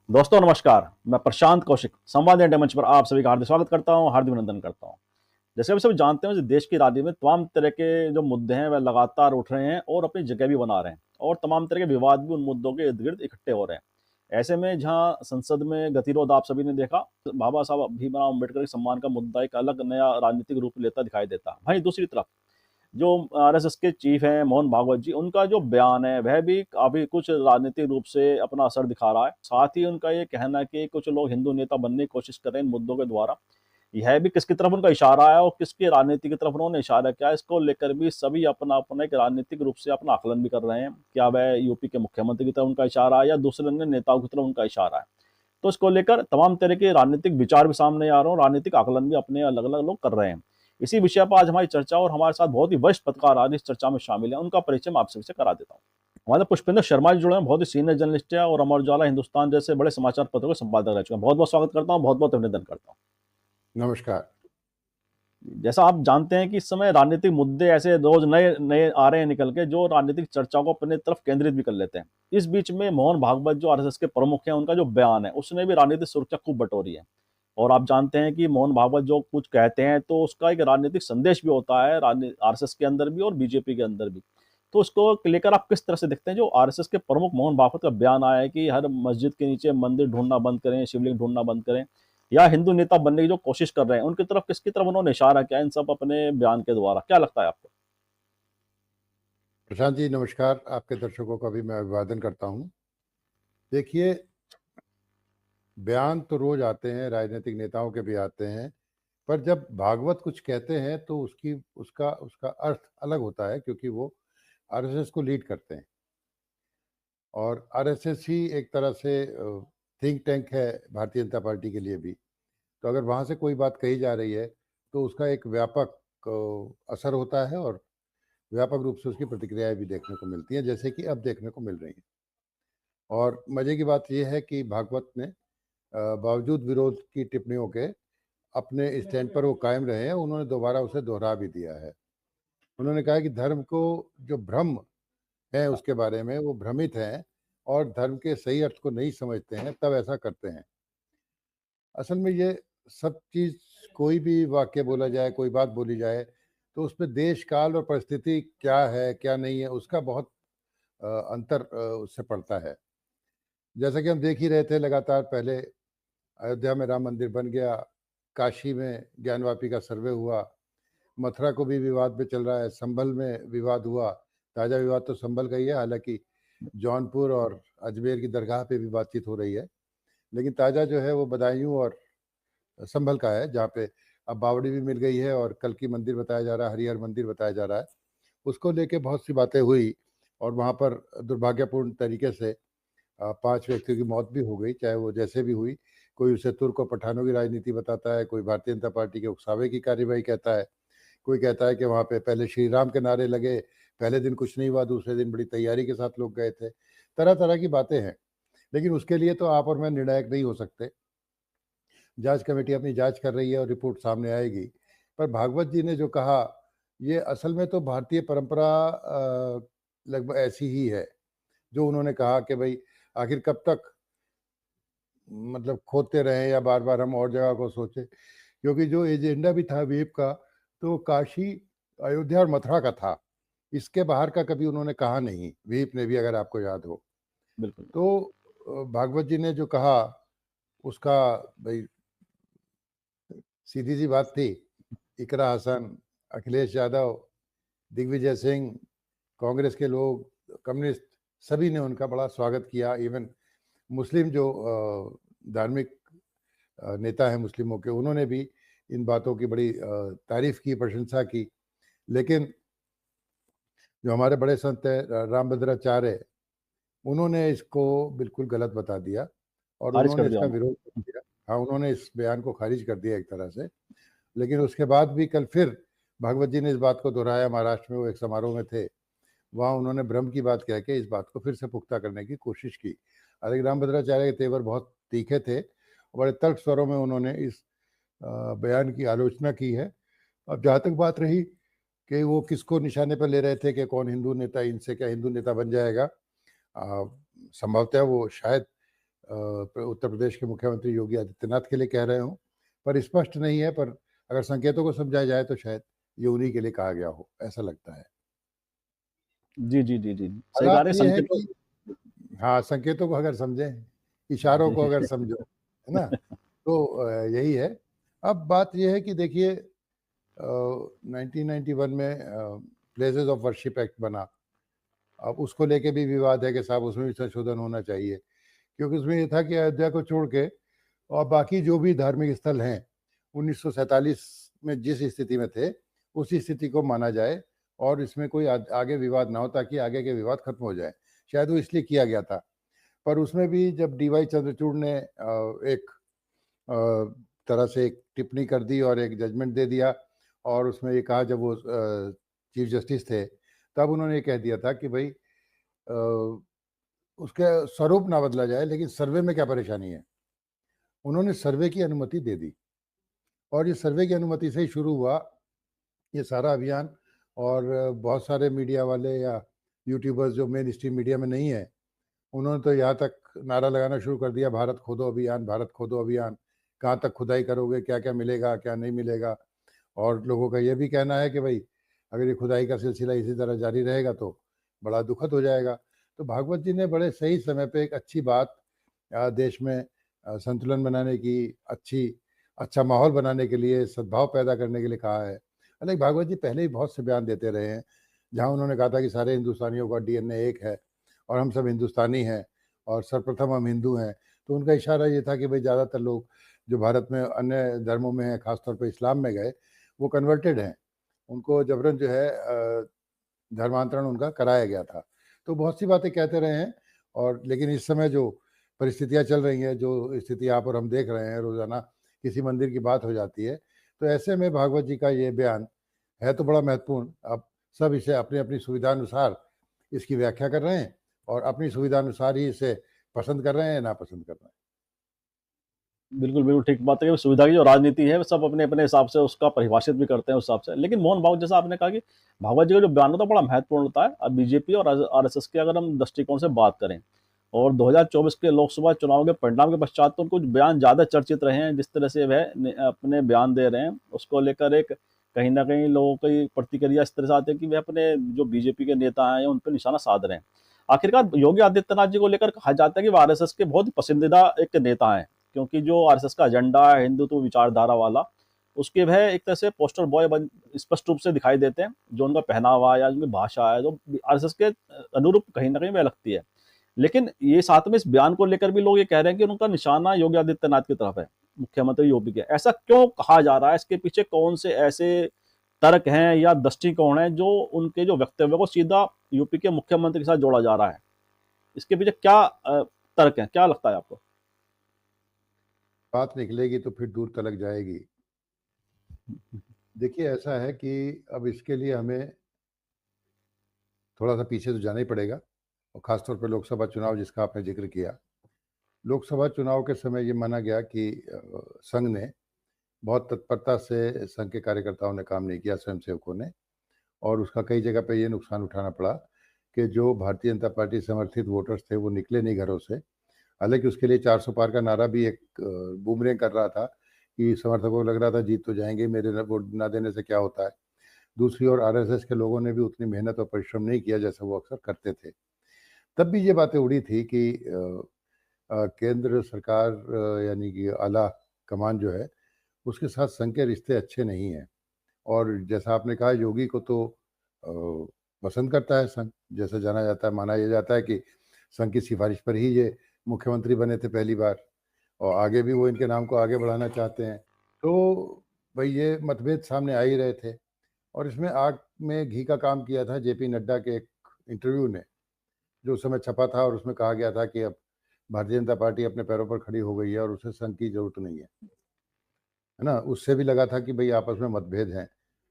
दोस्तों नमस्कार। मैं प्रशांत कौशिक संवाद इंडिया मंच पर आप सभी का हार्दिक स्वागत करता हूं, हार्दिक अभिनंदन करता हूं। जैसे आप सभी जानते हैं, देश की राजनीति में तमाम तरह के जो मुद्दे हैं वह लगातार उठ रहे हैं और अपनी जगह भी बना रहे हैं, और तमाम तरह के विवाद भी उन मुद्दों के इर्द गिर्द इकट्ठे हो रहे हैं। ऐसे में जहां संसद में गतिरोध आप सभी ने देखा, बाबा साहब भीमराव अम्बेडकर के सम्मान का मुद्दा एक अलग नया राजनीतिक रूप लेता दिखाई देता। वहीं दूसरी तरफ जो आरएसएस के चीफ हैं मोहन भागवत जी, उनका जो बयान है वह भी काफी कुछ राजनीतिक रूप से अपना असर दिखा रहा है। साथ ही उनका ये कहना है कि कुछ लोग हिंदू नेता बनने की कोशिश कर रहे हैं इन मुद्दों के द्वारा। यह भी किसकी तरफ उनका इशारा है और किसकी राजनीति की तरफ उन्होंने इशारा किया है, इसको लेकर भी सभी अपना अपना एक राजनीतिक रूप से अपना आकलन भी कर रहे हैं। क्या वह यूपी के मुख्यमंत्री की तरफ उनका इशारा है या दूसरे अन्य नेताओं की तरफ उनका इशारा है। तो इसको लेकर तमाम तरह के राजनीतिक विचार भी सामने आ रहे हैं और राजनीतिक आकलन भी अपने अलग अलग लोग कर रहे हैं। इसी विषय पर आज हमारी चर्चा, और हमारे साथ बहुत ही वरिष्ठ पत्रकार आज इस चर्चा में शामिल हैं। उनका परिचय मैं आप सभी से करा देता हूँ। हमारे पुष्पेंद्र शर्मा जी जुड़े हैं, बहुत ही सीनियर जर्नलिस्ट है और अमर उजाला, हिंदुस्तान जैसे बड़े समाचार पत्रों के संपादक रह चुके हैं। बहुत बहुत स्वागत करता हूँ, बहुत बहुत अभिनंदन करता हूँ। नमस्कार। जैसा आप जानते हैं कि इस समय राजनीतिक मुद्दे ऐसे रोज नए नए आ रहे हैं निकल के, जो राजनीतिक चर्चाओं को अपने तरफ केंद्रित भी कर लेते हैं। इस बीच में मोहन भागवत जो आरएसएस के प्रमुख हैं, उनका जो बयान है उसने भी राजनीतिक सुर्खियां खूब बटोरी है। और आप जानते हैं कि मोहन भागवत जो कुछ कहते हैं तो उसका एक राजनीतिक संदेश भी होता है, आरएसएस के अंदर भी और बीजेपी के अंदर भी। तो उसको लेकर आप किस तरह से देखते हैं जो आरएसएस के प्रमुख मोहन भागवत का बयान आया है कि हर मस्जिद के नीचे मंदिर ढूंढना बंद करें, शिवलिंग ढूंढना बंद करें, या हिंदू नेता बनने की जो कोशिश कर रहे हैं उनकी तरफ किसकी तरफ उन्होंने इशारा किया इन सब अपने बयान के द्वारा, क्या लगता है आपको? प्रशांत जी नमस्कार। आपके दर्शकों का भी मैं अभिवादन करता हूं। देखिए, बयान तो रोज आते हैं, राजनीतिक नेताओं के भी आते हैं, पर जब भागवत कुछ कहते हैं तो उसकी उसका उसका अर्थ अलग होता है, क्योंकि वो आरएसएस को लीड करते हैं और आरएसएस ही एक तरह से थिंक टैंक है भारतीय जनता पार्टी के लिए भी। तो अगर वहाँ से कोई बात कही जा रही है तो उसका एक व्यापक असर होता है और व्यापक रूप से उसकी प्रतिक्रियाएं भी देखने को मिलती हैं, जैसे कि अब देखने को मिल रही हैं। और मज़े की बात यह है कि भागवत ने बावजूद विरोध की टिप्पणियों के अपने स्टैंड पर वो कायम रहे हैं। उन्होंने दोबारा उसे दोहरा भी दिया है। उन्होंने कहा कि धर्म को जो भ्रम है उसके बारे में वो भ्रमित हैं और धर्म के सही अर्थ को नहीं समझते हैं, तब ऐसा करते हैं। असल में ये सब चीज़, कोई भी वाक्य बोला जाए, कोई बात बोली जाए, तो उसमें देश काल और परिस्थिति क्या है क्या नहीं है उसका बहुत अंतर उससे पड़ता है। जैसा कि हम देख ही रहे थे, लगातार पहले अयोध्या में राम मंदिर बन गया, काशी में ज्ञानवापी का सर्वे हुआ, मथुरा को भी विवाद में चल रहा है, संभल में विवाद हुआ। ताज़ा विवाद तो संभल का ही है, हालांकि जौनपुर और अजमेर की दरगाह पे भी बातचीत हो रही है, लेकिन ताज़ा जो है वो बदायूं और संभल का है, जहाँ पे अब बावड़ी भी मिल गई है और कल की मंदिर बताया जा रहा है, हरिहर मंदिर बताया जा रहा है। उसको लेके बहुत सी बातें हुई और वहाँ पर दुर्भाग्यपूर्ण तरीके से 5 व्यक्तियों की मौत भी हो गई, चाहे वो जैसे भी हुई। कोई उसे तुर्क और पठानों की राजनीति बताता है, कोई भारतीय जनता पार्टी के उकसावे की कार्यवाही कहता है, कोई कहता है कि वहाँ पे पहले श्री राम के नारे लगे, पहले दिन कुछ नहीं हुआ, दूसरे दिन बड़ी तैयारी के साथ लोग गए थे। तरह तरह की बातें हैं, लेकिन उसके लिए तो आप और मैं निर्णायक नहीं हो सकते। जांच कमेटी अपनी जांच कर रही है और रिपोर्ट सामने आएगी। पर भागवत जी ने जो कहा, ये असल में तो भारतीय परंपरा लगभग ऐसी ही है। जो उन्होंने कहा कि भाई आखिर कब तक मतलब खोदते रहें या बार बार हम और जगह को सोचें, क्योंकि जो एजेंडा भी था वेब का, तो काशी, अयोध्या और मथुरा का था। इसके बाहर का कभी उन्होंने कहा नहीं, वेब ने भी, अगर आपको याद हो। बिल्कुल। तो भागवत जी ने जो कहा उसका भाई सीधी सी बात थी। इकरा हसन, अखिलेश यादव, दिग्विजय सिंह, कांग्रेस के लोग, कम्युनिस्ट, सभी ने उनका बड़ा स्वागत किया। इवन मुस्लिम जो धार्मिक नेता हैं मुस्लिमों के, उन्होंने भी इन बातों की बड़ी तारीफ की, प्रशंसा की। लेकिन जो हमारे बड़े संत हैं रामभद्राचार्य, उन्होंने इसको बिल्कुल गलत बता दिया और खारिज उन्होंने कर दिया इसका विरोध कर उन्होंने। दिया। हाँ, उन्होंने इस बयान को खारिज कर दिया एक तरह से। लेकिन उसके बाद भी कल फिर भागवत जी ने इस बात को दोहराया। महाराष्ट्र में वो एक समारोह में थे, वहाँ उन्होंने भ्रम की बात कह के इस बात को फिर से पुख्ता करने की कोशिश की। हालांकि रामभद्राचार्य के तेवर बहुत तीखे थे, बड़े तल्ख स्वरों में उन्होंने इस बयान की आलोचना की है। अब जहाँ तक बात रही कि वो किसको निशाने पर ले रहे थे कि कौन हिंदू नेता, इनसे क्या हिंदू नेता बन जाएगा, संभवतः वो शायद उत्तर प्रदेश के मुख्यमंत्री योगी आदित्यनाथ के लिए कह रहे हों, पर स्पष्ट नहीं है। पर अगर संकेतों को समझा जाए तो शायद ये उन्हीं के लिए कहा गया हो, ऐसा लगता है। जी, जी, जी, जी। सही कहा हालात रहे ये है संकेतों। कि हाँ, संकेतों को अगर समझें, इशारों जी। को अगर समझो, है ना? तो यही है। अब बात ये है कि देखिए 1991 में प्लेसेस ऑफ वर्शिप एक्ट बना। अब उसको लेके भी विवाद है कि साहब उसमें भी संशोधन होना चाहिए, क्योंकि उसमें ये था कि अयोध्या को छोड़ के और बाकी जो भी धार्मिक स्थल हैं, 1947 में जिस स्थिति में थे, उसी स्थिति को माना जाए और इसमें कोई आगे विवाद ना हो, ताकि आगे के विवाद खत्म हो जाए। शायद वो इसलिए किया गया था। पर उसमें भी जब डी.वाई. चंद्रचूड़ ने एक तरह से एक टिप्पणी कर दी और एक जजमेंट दे दिया, और उसमें ये कहा, जब वो चीफ जस्टिस थे, तब उन्होंने ये कह दिया था कि भाई उसका स्वरूप ना बदला जाए, लेकिन सर्वे में क्या परेशानी है। उन्होंने सर्वे की अनुमति दे दी, और ये सर्वे की अनुमति से ही शुरू हुआ ये सारा अभियान। और बहुत सारे मीडिया वाले या यूट्यूबर्स जो मेन स्ट्रीम मीडिया में नहीं है, उन्होंने तो यहाँ तक नारा लगाना शुरू कर दिया, भारत खोदो अभियान, भारत खोदो अभियान। कहाँ तक खुदाई करोगे, क्या क्या मिलेगा, क्या नहीं मिलेगा। और लोगों का ये भी कहना है कि भाई अगर ये खुदाई का सिलसिला इसी तरह जारी रहेगा तो बड़ा दुखद हो जाएगा। तो भागवत जी ने बड़े सही समय पे एक अच्छी बात देश में संतुलन बनाने की, अच्छा माहौल बनाने के लिए, सद्भाव पैदा करने के लिए कहा है। हालांकि भागवत जी पहले ही बहुत से बयान देते रहे हैं, जहाँ उन्होंने कहा था कि सारे हिंदुस्तानियों का डीएनए एक है और हम सब हिंदुस्तानी हैं और सर्वप्रथम हम हिंदू हैं। तो उनका इशारा ये था कि भाई ज़्यादातर लोग जो भारत में अन्य धर्मों में हैं, खासतौर पर इस्लाम में गए, वो कन्वर्टेड हैं। उनको जबरन जो है धर्मांतरण उनका कराया गया था। तो बहुत सी बातें कहते रहे हैं। और लेकिन इस समय जो परिस्थितियाँ चल रही हैं, जो स्थिति आप और हम देख रहे हैं, रोज़ाना किसी मंदिर की बात हो जाती है, तो ऐसे में भागवत जी का ये बयान है तो बड़ा महत्वपूर्ण। अब सब इसे अपनी-अपनी सुविधानुसार इसकी व्याख्या कर रहे हैं और अपनी सुविधानुसार ही इसे पसंद कर रहे हैं या नापसंद कर रहे हैं। बिल्कुल, बिल्कुल ठीक बात है कि सुविधा की जो राजनीति है, वो सब अपने-अपने हिसाब से उसका परिभाषित भी करते हैं उस हिसाब से। लेकिन मोहन भागवत जैसा आपने कहा कि भागवत जी का जो बयान होता है बड़ा महत्वपूर्ण होता है। अब बीजेपी और आरएसएस के अगर हम दृष्टिकोण से बात करें और 2024 के लोकसभा चुनाव के परिणाम के पश्चात तो कुछ बयान ज़्यादा चर्चित रहे हैं। जिस तरह से वह अपने बयान दे रहे हैं, उसको लेकर एक कहीं न कहीं लोगों की प्रतिक्रिया इस तरह से आती है कि वे अपने जो बीजेपी के नेता हैं, उन पे निशाना साध रहे हैं। आखिरकार योगी आदित्यनाथ जी को लेकर कहा जाता है कि वो आरएसएस के बहुत ही पसंदीदा एक नेता हैं। क्योंकि जो आरएसएस का एजेंडा है हिंदुत्व विचारधारा वाला, उसके वह एक तरह से पोस्टर बॉय बन स्पष्ट रूप से दिखाई देते हैं। जो उनका पहनावा या उनकी भाषा है, जो आरएसएस के अनुरूप कहीं न कहीं वह लगती है। लेकिन ये साथ में इस बयान को लेकर भी लोग ये कह रहे हैं कि उनका निशाना योगी आदित्यनाथ की तरफ है, मुख्यमंत्री यूपी के। ऐसा क्यों कहा जा रहा है? इसके पीछे कौन से ऐसे तर्क हैं या दृष्टिकोण हैं जो उनके जो वक्तव्य को सीधा यूपी के मुख्यमंत्री के साथ जोड़ा जा रहा है? इसके पीछे क्या तर्क हैं? क्या लगता है आपको? बात निकलेगी तो फिर दूर तलक जाएगी। देखिए ऐसा है कि अब इसके लिए हमें थोड़ा-सा पीछे तो जाना ही पड़ेगा, और ख़ास तौर पे लोकसभा चुनाव जिसका आपने ज़िक्र किया। लोकसभा चुनाव के समय ये माना गया कि संघ ने बहुत तत्परता से, संघ के कार्यकर्ताओं ने काम नहीं किया, स्वयंसेवकों ने, और उसका कई जगह पे ये नुकसान उठाना पड़ा कि जो भारतीय जनता पार्टी समर्थित वोटर्स थे, वो निकले नहीं घरों से। हालाँकि उसके लिए 400 पार का नारा भी एक बूमरेंग कर रहा था कि समर्थकों को लग रहा था जीत तो जाएँगे, मेरे न वोट ना देने से क्या होता है। दूसरी ओर आरएसएस के लोगों ने भी उतनी मेहनत और परिश्रम नहीं किया जैसा वो अक्सर करते थे। तब भी ये बातें उड़ी थी कि केंद्र सरकार यानी कि आला कमान जो है, उसके साथ संघ के रिश्ते अच्छे नहीं हैं। और जैसा आपने कहा, योगी को तो अ, पसंद करता है संघ, जैसा जाना जाता है, माना ये जाता है कि संघ की सिफारिश पर ही ये मुख्यमंत्री बने थे पहली बार, और आगे भी वो इनके नाम को आगे बढ़ाना चाहते हैं। तो भई ये मतभेद सामने आ ही रहे थे, और इसमें आग में घी का काम किया था जेपी नड्डा के एक इंटरव्यू ने, जो उस समय छपा था, और उसमें कहा गया था कि अब भारतीय जनता पार्टी अपने पैरों पर खड़ी हो गई है और उसे संघ की ज़रूरत नहीं है। है ना? उससे भी लगा था कि भई आपस में मतभेद हैं।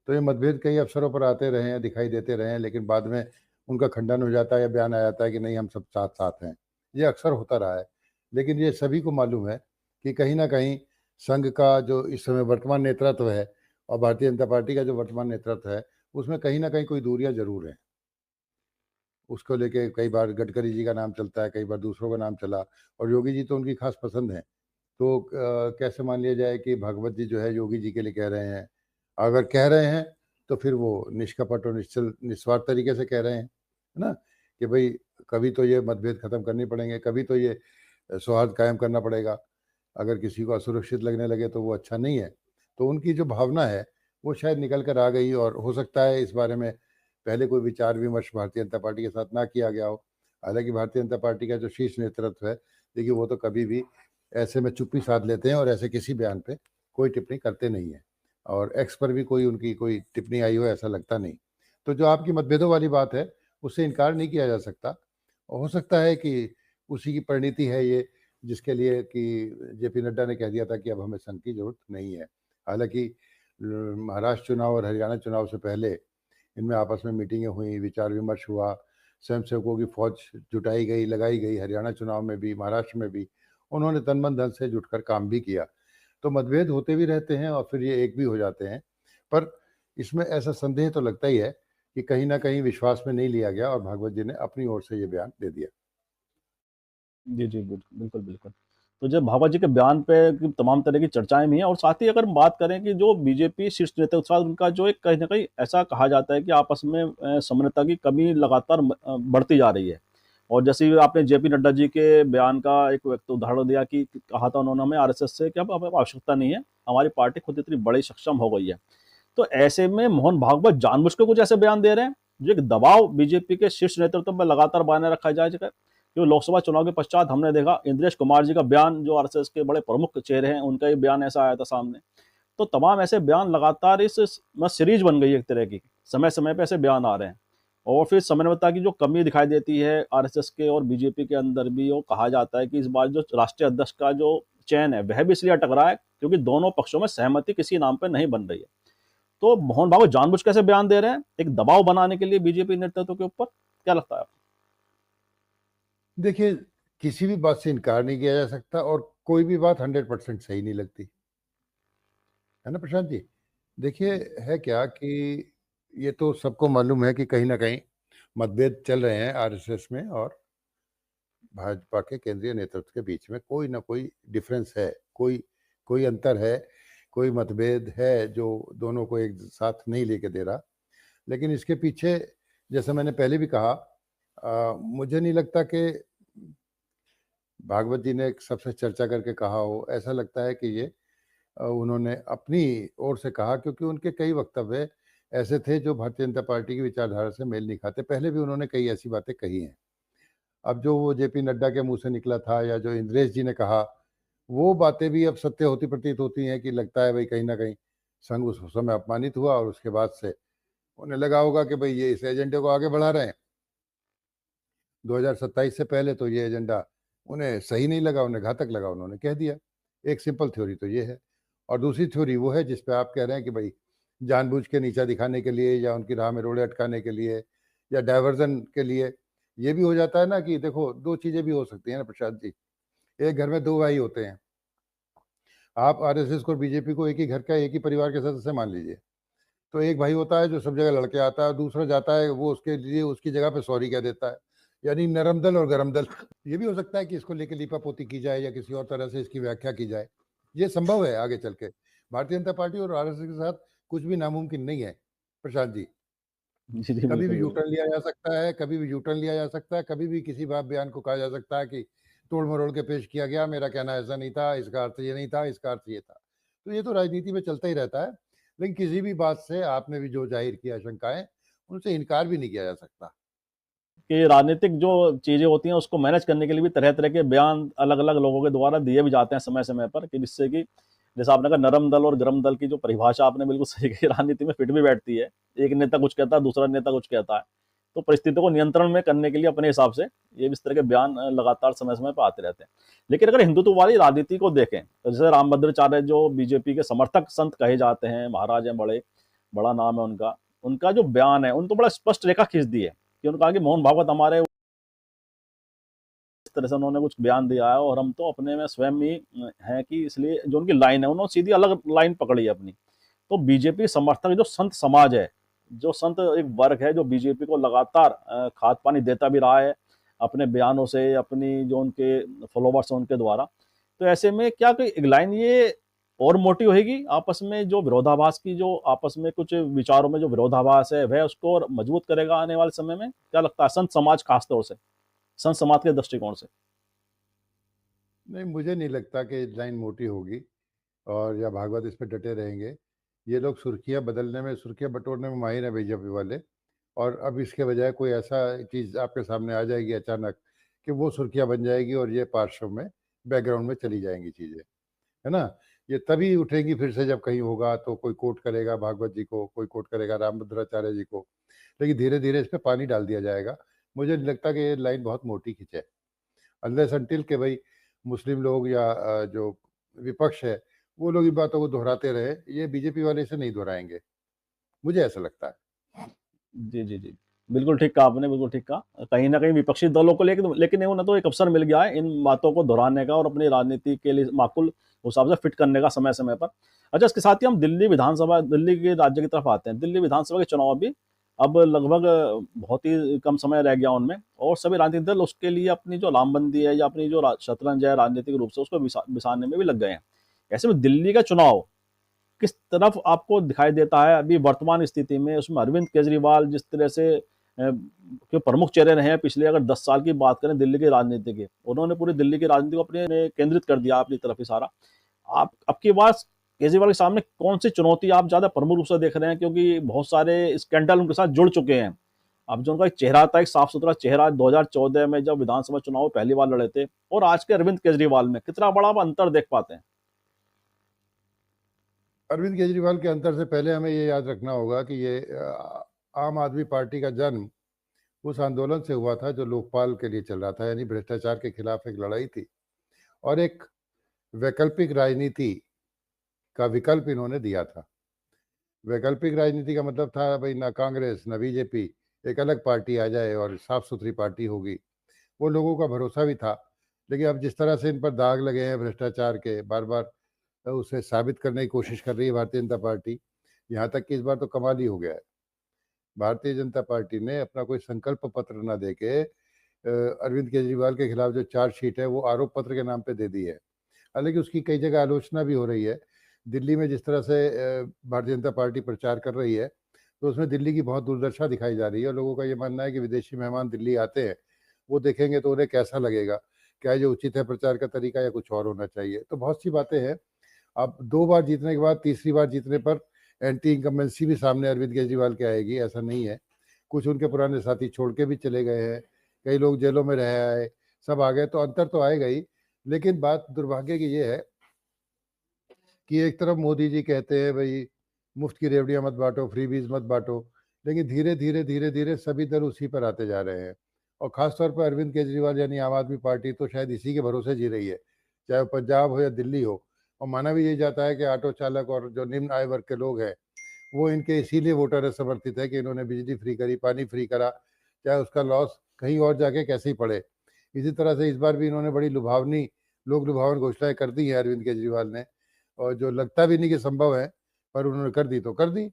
तो ये मतभेद कई अवसरों पर आते रहे हैं, दिखाई देते रहे हैं, लेकिन बाद में उनका खंडन हो जाता है या बयान आ जाता है कि नहीं, हम सब साथ-साथ हैं। ये अक्सर होता रहा है। लेकिन ये सभी को मालूम है कि कहीं न कहीं संघ का जो इस समय वर्तमान नेतृत्व है और भारतीय जनता पार्टी का जो वर्तमान नेतृत्व है, उसमें कहीं न कहीं कोई दूरियाँ ज़रूर हैं। उसको लेके कई बार गडकरी जी का नाम चलता है, कई बार दूसरों का नाम चला, और योगी जी तो उनकी खास पसंद है। तो कैसे मान लिया जाए कि भागवत जी जो है योगी जी के लिए कह रहे हैं? अगर कह रहे हैं तो फिर वो निष्कपट और निश्चल निस्वार्थ तरीके से कह रहे हैं, है ना? कि भई कभी तो ये मतभेद खत्म करने पड़ेंगे, कभी तो ये सौहार्द कायम करना पड़ेगा। अगर किसी को असुरक्षित लगने लगे तो वो अच्छा नहीं है। तो उनकी जो भावना है वो शायद निकल कर आ गई, और हो सकता है इस बारे में पहले कोई विचार विमर्श भारतीय जनता पार्टी के साथ ना किया गया हो। हालाँकि भारतीय जनता पार्टी का जो शीर्ष नेतृत्व है, देखिए वो तो कभी भी ऐसे में चुप्पी साध लेते हैं और ऐसे किसी बयान पे कोई टिप्पणी करते नहीं हैं, और एक्स पर भी कोई उनकी कोई टिप्पणी आई हो ऐसा लगता नहीं। तो जो आपकी मतभेदों वाली बात है, उससे इनकार नहीं किया जा सकता। हो सकता है कि उसी की परिणति है ये, जिसके लिए कि जेपी नड्डा ने कह दिया था कि अब हमें संघ की ज़रूरत नहीं है। हालाँकि महाराष्ट्र चुनाव और हरियाणा चुनाव से पहले इनमें आपस में मीटिंगें हुई, विचार-विमर्श हुआ, स्वयंसेवकों की फ़ौज जुटाई गई, लगाई गई, हरियाणा चुनाव में भी, महाराष्ट्र में भी। उन्होंने तन-मन-धन से जुटकर काम भी किया। तो मतभेद होते भी रहते हैं और फिर ये एक भी हो जाते हैं। पर इसमें ऐसा संदेह तो लगता ही है कि कहीं न कहीं विश्वास में नहीं लिया गया और भागवत जी ने अपनी ओर से ये बयान दे दिया। जी, जी, बिल्कुल, बिल्कुल। तो जब भाभा जी के बयान पे कि तमाम तरह की चर्चाएँ भी हैं और साथ ही अगर हम बात करें कि जो बीजेपी शीर्ष नेतृत्व के साथ उनका जो एक कहीं न कहीं ऐसा कहा जाता है कि आपस में समन्वयता की कमी लगातार बढ़ती जा रही है। और जैसे ही आपने जेपी नड्डा जी के बयान का एक तो उदाहरण दिया कि कहा था उन्होंने हमें आरएसएस से कि अब हमें आवश्यकता नहीं है, हमारी पार्टी खुद इतनी बड़ी सक्षम हो गई है। तो ऐसे में मोहन भागवत जानबूझ के कुछ ऐसे बयान दे रहे हैं, जो एक दबाव बीजेपी के शीर्ष नेतृत्व पर लगातार बनाए रखा जाए। जो लोकसभा चुनाव के पश्चात हमने देखा इंद्रेश कुमार जी का बयान, जो आरएसएस के बड़े प्रमुख चेहरे हैं, उनका ये बयान ऐसा आया था सामने। तो तमाम ऐसे बयान लगातार इस सीरीज बन गई है एक तरह की, समय समय पे ऐसे बयान आ रहे हैं। और फिर समन्वयता की जो कमी दिखाई देती है आरएसएस के और बीजेपी के अंदर भी, वो कहा जाता है कि इस बार जो राष्ट्रीय अध्यक्ष का जो चयन है वह भी इसलिए अटक रहा है क्योंकि दोनों पक्षों में सहमति किसी नाम पर नहीं बन रही है। तो मोहन भागवत जानबूझ कैसे बयान दे रहे हैं एक दबाव बनाने के लिए बीजेपी नेतृत्व के ऊपर, क्या लगता है आपको? देखिए, किसी भी बात से इनकार नहीं किया जा सकता और कोई भी बात 100% सही नहीं लगती। है ना प्रशांत जी? देखिए, है क्या कि ये तो सबको मालूम है कि कहीं न कहीं मतभेद चल रहे हैं आरएसएस में और भाजपा के केंद्रीय नेतृत्व के बीच में कोई न कोई डिफरेंस है, कोई कोई अंतर है, कोई मतभेद है जो दोनों को एक साथ नहीं लेके दे रहा। लेकिन इसके पीछे, जैसा मैंने पहले भी कहा, मुझे नहीं लगता कि भागवत जी ने सबसे चर्चा करके कहा हो। ऐसा लगता है कि ये उन्होंने अपनी ओर से कहा, क्योंकि उनके कई वक्तव्य ऐसे थे जो भारतीय जनता पार्टी की विचारधारा से मेल नहीं खाते। पहले भी उन्होंने कई ऐसी बातें कही हैं। अब जो वो जेपी नड्डा के मुँह से निकला था या जो इंद्रेश जी ने कहा, वो बातें भी अब सत्य होती प्रतीत होती हैं कि लगता है भई कहीं न कहीं संघ उस समय अपमानित हुआ और उसके बाद से उन्हें लगा होगा कि भई ये इस एजेंडे को आगे बढ़ा रहे हैं। 2027 से पहले तो ये एजेंडा उन्हें सही नहीं लगा, उन्हें घातक लगा, उन्होंने कह दिया। एक सिंपल थ्योरी तो ये है, और दूसरी थ्योरी वो है जिस पे आप कह रहे हैं कि भई जानबूझ के नीचा दिखाने के लिए या उनकी राह में रोड़े अटकाने के लिए या डायवर्जन के लिए। ये भी हो जाता है ना कि देखो 2 चीज़ें भी हो सकती हैं ना प्रशांत जी। एक घर में 2 भाई होते हैं। आप आरएसएस को और बीजेपी को एक ही घर का, एक ही परिवार के सदस्य मान लीजिए। तो एक भाई होता है जो सब जगह लड़ के आता है, दूसरा जाता है वो उसके लिए उसकी जगह पे सॉरी कह देता है। यानी नरम दल और गरम दल। ये भी हो सकता है कि इसको लेके लीपापोती की जाए या किसी और तरह से इसकी व्याख्या की जाए। ये संभव है आगे चल के। भारतीय जनता पार्टी और आरएसएस के साथ कुछ भी नामुमकिन नहीं है, प्रशांत जी। जी, जी, कभी भी बिल्कुल, यू बिल्कुल। टर्न लिया जा सकता है, कभी भी यू टर्न लिया जा सकता है, कभी भी किसी बात बयान को कहा जा सकता है कि तोड़-मरोड़ के पेश किया गया, मेरा कहना ऐसा नहीं था, इसका अर्थ ये नहीं था, इसका अर्थ ये था। तो ये तो राजनीति में चलता ही रहता है, लेकिन किसी भी बात से आपने भी जो ज़ाहिर की आशंकाएँ, उनसे इनकार भी नहीं किया जा सकता। कि राजनीतिक जो चीज़ें होती हैं उसको मैनेज करने के लिए भी तरह-तरह के बयान अलग-अलग लोगों के द्वारा दिए भी जाते हैं समय-समय पर, कि जिससे कि जैसा आपने कहा नरम दल और गरम दल की जो परिभाषा आपने बिल्कुल सही कही, राजनीति में फिट भी बैठती है। एक नेता कुछ कहता है, दूसरा नेता कुछ कहता है। तो परिस्थितियों को नियंत्रण में करने के लिए अपने हिसाब से ये इस तरह के बयान लगातार समय-समय पे आते रहते हैं। लेकिन अगर हिंदुत्ववादी राजनीति को देखें, तो जैसे रामभद्राचार्य जो बीजेपी के समर्थक संत कहे जाते हैं, महाराज हैं बड़े, बड़ा नाम है उनका। उनका जो बयान है, उन्होंने तो बड़ा स्पष्ट रेखा खींच दी है कि उन्होंने कहा कि मोहन भागवत हमारे इस तरह से उन्होंने कुछ बयान दिया है और हम तो अपने में स्वयं ही हैं कि इसलिए जो उनकी लाइन है उन्होंने सीधी अलग लाइन पकड़ी है अपनी। तो बीजेपी समर्थक जो संत समाज है जो संत एक वर्ग है जो बीजेपी को लगातार खाद पानी देता भी रहा है अपने बयानों से, अपनी जो उनके फॉलोवर्स हैं उनके द्वारा। तो ऐसे में क्या कोई एक लाइन ये और मोटी होगी आपस में, जो विरोधाभास की, जो आपस में कुछ विचारों में जो विरोधाभास है वह उसको और मजबूत करेगा आने वाले समय में? क्या लगता है संत समाज, खासतौर से संत समाज के दृष्टिकोण से? नहीं, मुझे नहीं लगता कि लाइन मोटी होगी और या भागवत इस पे डटे रहेंगे। ये लोग सुर्खियाँ बदलने में, सुर्खियाँ बटोरने में माहिर हैं बीजेपी वाले। और अब इसके बजाय कोई ऐसा चीज़ आपके सामने आ जाएगी अचानक कि वो सुर्खियाँ बन जाएगी और ये पार्श्व में, बैकग्राउंड में चली जाएंगी चीज़ें, है ना? ये तभी उठेंगी फिर से जब कहीं होगा तो कोई कोट करेगा भागवत जी को, कोई कोट करेगा रामभद्राचार्य जी को, लेकिन धीरे-धीरे इस पे पानी डाल दिया जाएगा। मुझे नहीं लगता कि ये लाइन बहुत मोटी खिंचे। अनलेस अंटिल के भाई मुस्लिम लोग या जो विपक्ष है, वो लोग इन बातों को दोहराते रहे, ये बीजेपी वाले इसे नहीं दोहराएँगे। मुझे ऐसा लगता है। जी, जी, जी। बिल्कुल ठीक कहा आपने, बिल्कुल ठीक कहा। कहीं न कहीं विपक्षी दलों को लेकिन लेकिन उन्हें तो एक अवसर मिल गया है इन बातों को दोहराने का और अपनी राजनीति के लिए माकूल हिसाब से फिट करने का समय-समय पर। अच्छा, इसके साथ ही हम दिल्ली के राज्य की तरफ आते हैं। दिल्ली विधानसभा के चुनाव भी अब लगभग बहुत ही कम समय रह गया उनमें, और सभी राजनीतिक दल उसके लिए अपनी जो लामबंदी है या अपनी जो शतरंज है राजनीतिक रूप से उसको बिसारने में भी लग गए हैं। ऐसे में दिल्ली का चुनाव किस तरफ आपको दिखाई देता है अभी वर्तमान स्थिति में? उसमें अरविंद केजरीवाल जिस तरह से के प्रमुख चेहरे रहे हैं पिछले अगर 10 साल की बात करें दिल्ली की राजनीति के, उन्होंने पूरी दिल्ली की राजनीति को अपने में केंद्रित कर दिया अपनी तरफ ही सारा। आप अब की बार केजरीवाल के सामने कौन सी चुनौती आप ज्यादा प्रमुख रूप से देख रहे हैं, क्योंकि बहुत सारे स्कैंडल उनके साथ जुड़ चुके हैं? अब जो उनका एक चेहरा था, एक साफ सुथरा चेहरा 2014 में जब विधानसभा चुनाव पहली बार लड़े थे, और आज के अरविंद केजरीवाल में कितना बड़ा आप अंतर देख पाते हैं? अरविंद केजरीवाल के अंतर से पहले हमें ये याद रखना होगा कि ये आम आदमी पार्टी का जन्म उस आंदोलन से हुआ था जो लोकपाल के लिए चल रहा था, यानी भ्रष्टाचार के खिलाफ एक लड़ाई थी। और एक वैकल्पिक राजनीति का विकल्प इन्होंने दिया था। वैकल्पिक राजनीति का मतलब था भाई ना कांग्रेस ना बीजेपी, एक अलग पार्टी आ जाए और साफ सुथरी पार्टी होगी। वो लोगों का भरोसा भी था। लेकिन अब जिस तरह से इन पर दाग लगे हैं भ्रष्टाचार के, बार बार उसे साबित करने की कोशिश कर रही है भारतीय जनता पार्टी। यहाँ तक कि इस बार तो कमाल ही हो गया है। भारतीय जनता पार्टी ने अपना कोई संकल्प पत्र न देके अरविंद केजरीवाल के खिलाफ जो चार्जशीट है वो आरोप पत्र के नाम पे दे दी है। हालांकि उसकी कई जगह आलोचना भी हो रही है। दिल्ली में जिस तरह से भारतीय जनता पार्टी प्रचार कर रही है, तो उसमें दिल्ली की बहुत दुर्दशा दिखाई जा रही है। और लोगों का ये मानना है कि विदेशी मेहमान दिल्ली आते हैं, वो देखेंगे तो उन्हें कैसा लगेगा, क्या जो उचित है प्रचार का तरीका या कुछ और होना चाहिए। तो बहुत सी बातें हैं। अब 2 बार जीतने के बाद तीसरी बार जीतने पर एंटी इनकम्बेंसी भी सामने अरविंद केजरीवाल की आएगी, ऐसा नहीं है। कुछ उनके पुराने साथी छोड़ के भी चले गए हैं, कई लोग जेलों में रह आए, सब आ गए, तो अंतर तो आएगा ही। लेकिन बात दुर्भाग्य की ये है कि एक तरफ मोदी जी कहते हैं भई मुफ्त की रेवड़ियाँ मत बाँटो, फ्रीबीज़ मत बाँटो, लेकिन धीरे-धीरे सभी दल उसी पर आते जा रहे हैं। और ख़ास तौर पर अरविंद केजरीवाल यानी आम आदमी पार्टी तो शायद इसी के भरोसे जी रही है, चाहे वो पंजाब हो या दिल्ली हो। और माना भी यही जाता है कि ऑटो चालक और जो निम्न आय वर्ग के लोग हैं, वो इनके इसीलिए वोटर समर्थित है कि इन्होंने बिजली फ्री करी, पानी फ्री करा, चाहे उसका लॉस कहीं और जाके कैसे ही पड़े। इसी तरह से इस बार भी इन्होंने बड़ी लुभावनी, लोक लुभावन घोषणाएँ कर दी हैं अरविंद केजरीवाल ने, और जो लगता भी नहीं कि संभव है, पर उन्होंने कर दी तो कर दी।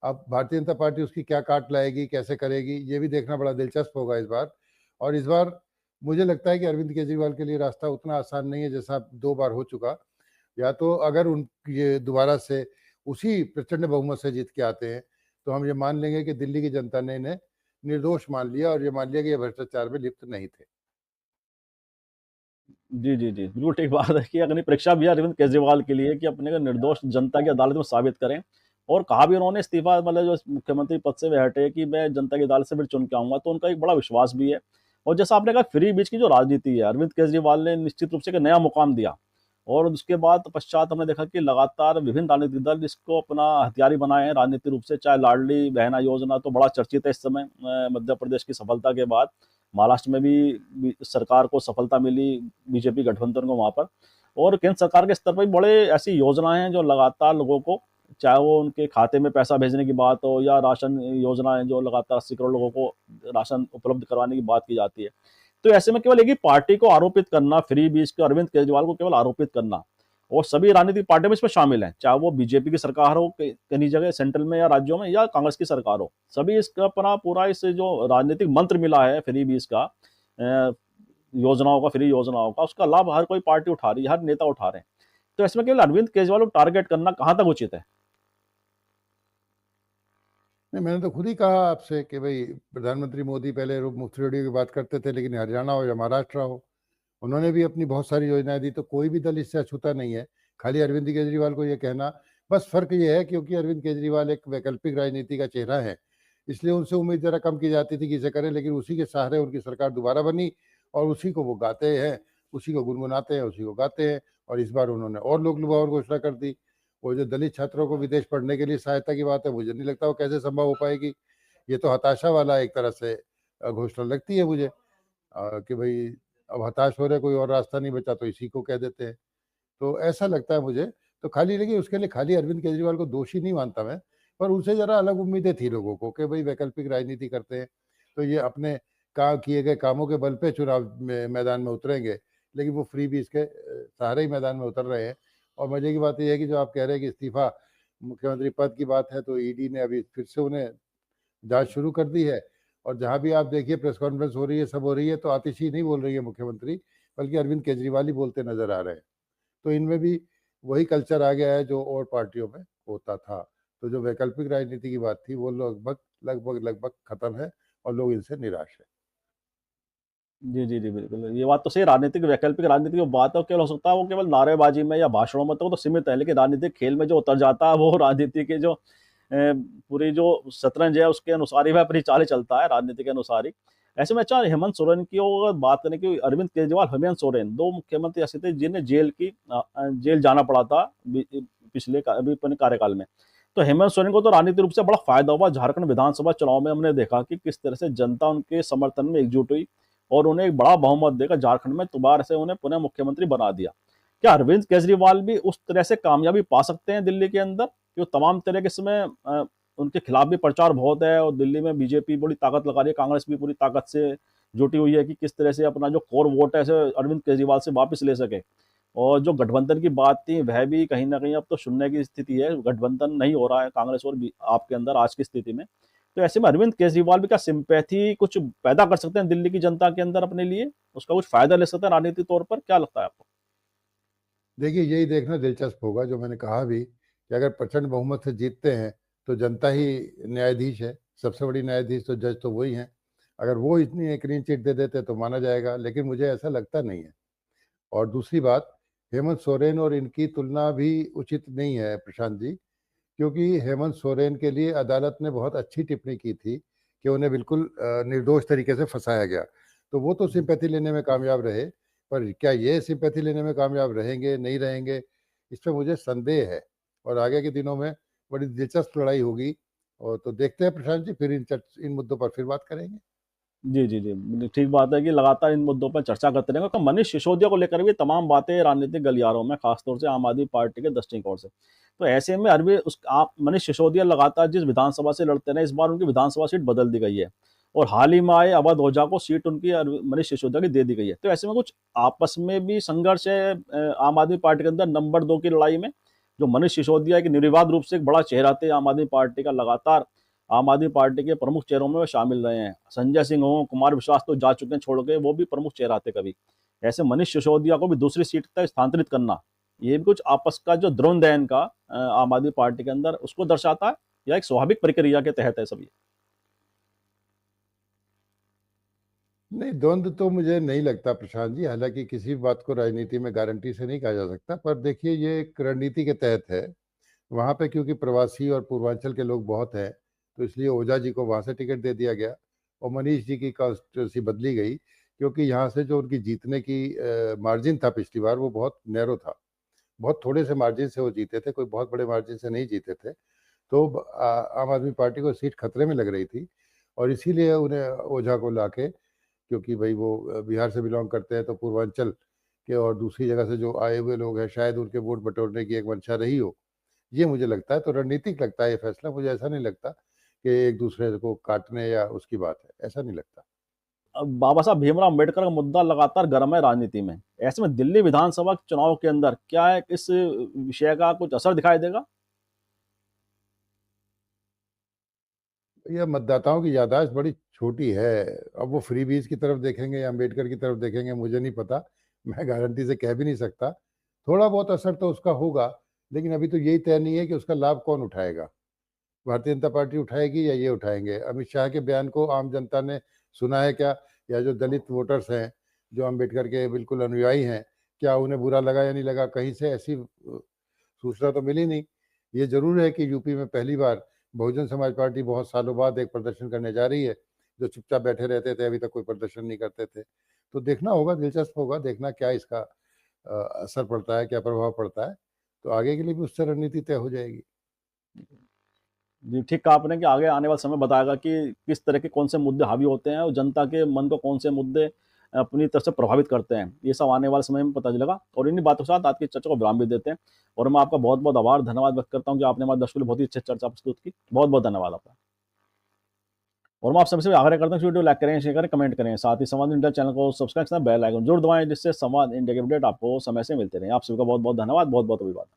अब भारतीय जनता पार्टी उसकी क्या काट लाएगी, कैसे करेगी, ये भी देखना बड़ा दिलचस्प होगा इस बार। और इस बार मुझे लगता है कि अरविंद केजरीवाल के लिए रास्ता उतना आसान नहीं है जैसा 2 बार हो चुका। या तो अगर उन ये दोबारा से उसी प्रचंड बहुमत से जीत के आते हैं, तो हम ये मान लेंगे कि दिल्ली की जनता ने इन्हें निर्दोष मान लिया और ये मान लिया कि ये भ्रष्टाचार में लिप्त नहीं थे। जी, जी, जी। बिल्कुल ठीक बात है कि अग्नि परीक्षा भी है अरविंद केजरीवाल के लिए कि अपने को निर्दोष जनता की अदालत में साबित करें। और कहा भी उन्होंने इस्तीफा मतलब जो मुख्यमंत्री पद से वे हटे कि मैं जनता की अदालत से फिर चुन के आऊँगा, तो उनका एक बड़ा विश्वास भी है। और जैसा आपने कहा फ्री बीच की जो राजनीति है, अरविंद केजरीवाल ने निश्चित रूप से एक नया मुकाम दिया। और उसके बाद पश्चात हमने देखा कि लगातार विभिन्न राजनीतिक दल इसको अपना हथियारी बनाए हैं राजनीतिक रूप से, चाहे लाडली बहना योजना तो बड़ा चर्चित है इस समय मध्य प्रदेश की सफलता के बाद। महाराष्ट्र में भी सरकार को सफलता मिली, बीजेपी गठबंधन को वहाँ पर। और केंद्र सरकार के स्तर पर भी बड़े ऐसी योजनाएं हैं जो लगातार लोगों को, चाहे वो उनके खाते में पैसा भेजने की बात हो या राशन योजनाएं जो लगातार 80 करोड़ लोगों को राशन उपलब्ध करवाने की बात की जाती है। तो ऐसे में केवल एक ही पार्टी को आरोपित करना, फ्री बीज के अरविंद केजरीवाल को केवल आरोपित करना, और सभी राजनीतिक पार्टियां भी इसमें शामिल हैं, चाहे वो बीजेपी की सरकार हो कहीं जगह सेंट्रल में या राज्यों में, या कांग्रेस की सरकार हो। सभी इसका अपना पूरा इस जो राजनीतिक मंत्र मिला है फ्री बीज का, योजनाओं का, फ्री योजनाओं का, उसका लाभ हर कोई पार्टी उठा रही है, हर नेता उठा रहे हैं। तो इसमें केवल अरविंद केजरीवाल को टारगेट करना कहाँ तक उचित है? नहीं, मैंने तो खुद ही कहा आपसे कि भाई प्रधानमंत्री मोदी पहले मुफ्त रेडियो की बात करते थे, लेकिन हरियाणा हो या महाराष्ट्र हो, उन्होंने भी अपनी बहुत सारी योजनाएं दी, तो कोई भी दल इससे अछूता नहीं है। खाली अरविंद केजरीवाल को ये कहना, बस फर्क ये है क्योंकि अरविंद केजरीवाल एक वैकल्पिक राजनीति का चेहरा है, इसलिए उनसे उम्मीद जरा कम की जाती थी कि इसे करें, लेकिन उसी के सहारे उनकी सरकार दोबारा बनी और उसी को वो गाते हैं, उसी को गुनगुनाते हैं, उसी को गाते हैं। और इस बार उन्होंने और लोक लुभावन घोषणा कर दी। वो जो दलित छात्रों को विदेश पढ़ने के लिए सहायता की बात है, मुझे नहीं लगता वो कैसे संभव हो पाएगी। ये तो हताशा वाला एक तरह से घोषणा लगती है मुझे, कि भाई अब हताश हो रहे, कोई और रास्ता नहीं बचा तो इसी को कह देते हैं। तो ऐसा लगता है मुझे। तो खाली, लेकिन उसके लिए खाली अरविंद केजरीवाल को दोषी नहीं मानता मैं, पर उनसे ज़रा अलग उम्मीदें थी लोगों को कि भाई वैकल्पिक राजनीति करते हैं, तो ये अपने किए गए कामों के बल पे चुनाव में मैदान में उतरेंगे, लेकिन वो फ्रीबीज़ के सहारे ही मैदान में उतर रहे हैं। और मज़े की बात ये है कि जो आप कह रहे हैं कि इस्तीफ़ा मुख्यमंत्री पद की बात है, तो ईडी ने अभी फिर से उन्हें जाँच शुरू कर दी है। और जहाँ भी आप देखिए प्रेस कॉन्फ्रेंस हो रही है, सब हो रही है, तो आतिशी नहीं बोल रही है मुख्यमंत्री, बल्कि अरविंद केजरीवाल ही बोलते नज़र आ रहे हैं। तो इनमें भी वही कल्चर आ गया है जो और पार्टियों में होता था। तो जो वैकल्पिक राजनीति की बात थी, वो लगभग लगभग लगभग खत्म है और लोग इनसे निराश हैं। जी, जी, जी, बिल्कुल। ये बात तो सही, राजनीतिक वैकल्पिक राजनीति की बात है, केवल हो सकता है वो केवल नारेबाजी में या भाषणों में तो सीमित है, लेकिन राजनीतिक खेल में जो उतर जाता है, वो राजनीति की जो पूरी जो शतरंज है, उसके अनुसार ही वह अपनी चालें चलता है, राजनीति के अनुसार ही। ऐसे में अच्छा हेमंत सोरेन की अगर बात करें कि अरविंद केजरीवाल, हेमंत सोरेन 2 मुख्यमंत्री ऐसे थे जिन्हें जेल जाना पड़ा था पिछले अभी अपने कार्यकाल में। तो हेमंत सोरेन को तो राजनीतिक रूप से बड़ा फायदा हुआ। झारखंड विधानसभा चुनाव में हमने देखा कि किस तरह से जनता उनके समर्थन में एकजुट हुई और उन्हें एक बड़ा बहुमत देकर झारखंड में दोबारा से उन्हें पुनः मुख्यमंत्री बना दिया। क्या अरविंद केजरीवाल भी उस तरह से कामयाबी पा सकते हैं दिल्ली के अंदर? क्यों तमाम तरह के इसमें उनके खिलाफ भी प्रचार बहुत है और दिल्ली में बीजेपी बड़ी ताकत लगा रही है, कांग्रेस भी पूरी ताकत से जुटी हुई है कि किस तरह से अपना जो कोर वोट है इसे अरविंद केजरीवाल से वापस ले सके। और जो गठबंधन की बात थी वह भी कहीं ना कहीं अब तो सुनने की स्थिति है, गठबंधन नहीं हो रहा है कांग्रेस और आपके अंदर आज की स्थिति में। तो ऐसे में अरविंद केजरीवाल भी क्या सिंपैथी कुछ पैदा कर सकते हैं दिल्ली की जनता के अंदर अपने लिए, उसका कुछ फायदा ले सकते हैं राजनीतिक तौर पर? क्या लगता है आपको? देखिए, यही देखना दिलचस्प होगा, जो मैंने कहा भी कि अगर प्रचंड बहुमत से जीतते हैं, तो जनता ही न्यायाधीश है, सबसे बड़ी न्यायाधीश तो जज तो वही हैं। अगर वो इतनी क्लीन चिट दे देते तो माना जाएगा, लेकिन मुझे ऐसा लगता नहीं है। और दूसरी बात, हेमंत सोरेन और इनकी तुलना भी उचित नहीं है प्रशांत जी, क्योंकि हेमंत सोरेन के लिए अदालत ने बहुत अच्छी टिप्पणी की थी कि उन्हें बिल्कुल निर्दोष तरीके से फंसाया गया। तो वो तो सिंपैथी लेने में कामयाब रहे, पर क्या ये सिंपैथी लेने में कामयाब रहेंगे, नहीं रहेंगे, इस पे मुझे संदेह है। और आगे के दिनों में बड़ी दिलचस्प लड़ाई होगी। और तो देखते हैं प्रशांत जी, फिर इन मुद्दों पर फिर बात करेंगे। जी, जी, जी। ठीक बात है कि लगातार इन मुद्दों पर चर्चा करते रहेंगे, तो मनीष सिसोदिया को लेकर भी तमाम बातें राजनीतिक गलियारों में, खासतौर से आम आदमी पार्टी के दृष्टिकोण से। तो ऐसे में अरविंद उस आप मनीष सिसोदिया लगातार जिस विधानसभा से लड़ते रहे, इस बार उनकी विधानसभा सीट बदल दी गई है और हाल ही में आए अवध ओझा को सीट उनकी मनीष सिसोदिया की दे दी गई है। तो ऐसे में कुछ आपस में भी संघर्ष है आम आदमी पार्टी के अंदर नंबर 2 की लड़ाई में। जो मनीष सिसोदिया एक निर्विवाद रूप से एक बड़ा चेहरा थे आम आदमी पार्टी का, लगातार आम आदमी पार्टी के प्रमुख चेहरों में वो शामिल रहे हैं। संजय सिंह हो, कुमार विश्वास तो जा चुके हैं छोड़ के, वो भी प्रमुख चेहरा थे कभी। ऐसे मनीष सिसोदिया को भी दूसरी सीट तक स्थानांतरित करना, ये भी कुछ आपस का जो द्वंद्व है इनका आम आदमी पार्टी के अंदर, उसको दर्शाता है या एक स्वाभाविक प्रक्रिया के तहत है सब ये? नहीं, द्वंद्व तो मुझे नहीं लगता प्रशांत जी, हालांकि किसी भी बात को राजनीति में गारंटी से नहीं कहा जा सकता, पर देखिए ये एक रणनीति के तहत है। वहाँ पे क्योंकि प्रवासी और पूर्वांचल के लोग बहुत हैं, तो इसलिए ओझा जी को वहाँ से टिकट दे दिया गया और मनीष जी की कॉन्स्टिट्यूंसी बदली गई, क्योंकि यहाँ से जो उनकी जीतने की मार्जिन था पिछली बार, वो बहुत नैरो था। बहुत थोड़े से मार्जिन से वो जीते थे, कोई बहुत बड़े मार्जिन से नहीं जीते थे। तो आम आदमी पार्टी को सीट खतरे में लग रही थी और इसीलिए उन्हें ओझा को लाके, क्योंकि भाई वो बिहार से बिलोंग करते हैं, तो पूर्वांचल के और दूसरी जगह से जो आए हुए लोग हैं, शायद उनके वोट बटोरने की एक मंशा रही हो। ये मुझे लगता है, तो रणनीतिक लगता है ये फैसला, मुझे ऐसा नहीं लगता कि एक दूसरे को काटने या उसकी बात है, ऐसा नहीं लगता। बाबा साहब भीमराव अम्बेडकर का मुद्दा लगातार गर्म है राजनीति में। ऐसे में दिल्ली विधानसभा चुनाव के अंदर क्या है, इस विषय का कुछ असर दिखाई देगा? यह मतदाताओं की याददाश्त बड़ी छोटी है। अब वो फ्रीबीज की तरफ देखेंगे या अम्बेडकर की तरफ देखेंगे, मुझे नहीं पता। मैं गारंटी से कह भी नहीं सकता। थोड़ा बहुत असर तो उसका होगा, लेकिन अभी तो यही तय नहीं है कि उसका लाभ कौन उठाएगा। भारतीय जनता पार्टी उठाएगी या ये उठाएंगे? अमित शाह के बयान को आम जनता ने सुना है क्या? या जो दलित वोटर्स हैं, जो अम्बेडकर के बिल्कुल अनुयायी हैं, क्या उन्हें बुरा लगा या नहीं लगा? कहीं से ऐसी सूचना तो मिली नहीं। ये जरूर है कि यूपी में पहली बार बहुजन समाज पार्टी बहुत सालों बाद एक प्रदर्शन करने जा रही है। जो चुपचाप बैठे रहते थे, अभी तक कोई प्रदर्शन नहीं करते थे। तो देखना होगा, दिलचस्प होगा देखना क्या इसका असर पड़ता है, क्या प्रभाव पड़ता है। तो आगे के लिए भी उससे रणनीति तय हो जाएगी। जी, ठीक कहा आपने कि आगे आने वाला समय बताएगा कि किस तरह के कौन से मुद्दे हावी होते हैं और जनता के मन को कौन से मुद्दे अपनी तरफ से प्रभावित करते हैं। ये सब आने वाले समय में पता चलेगा। और इन्हीं बातों के साथ आज की चर्चा को विराम भी देते हैं। और मैं आपका बहुत बहुत आभार धन्यवाद व्यक्त करता हूँ कि आपने हमारे दर्शकों के लिए बहुत ही अच्छी चर्चा प्रस्तुत की। बहुत बहुत धन्यवाद आपका। और मैं आप सबसे भी आग्रह करता हूँ कि वीडियो लाइक करें, शेयर करें, कमेंट करें। साथ ही संवाद इंडिया चैनल को सब्सक्राइब करें, बेल आइकन जरूर दबाएं, जिससे संवाद इंडिया के अपडेट आपको समय से मिलते रहे। आप सभी का बहुत बहुत धन्यवाद, बहुत बहुत अभिवादन।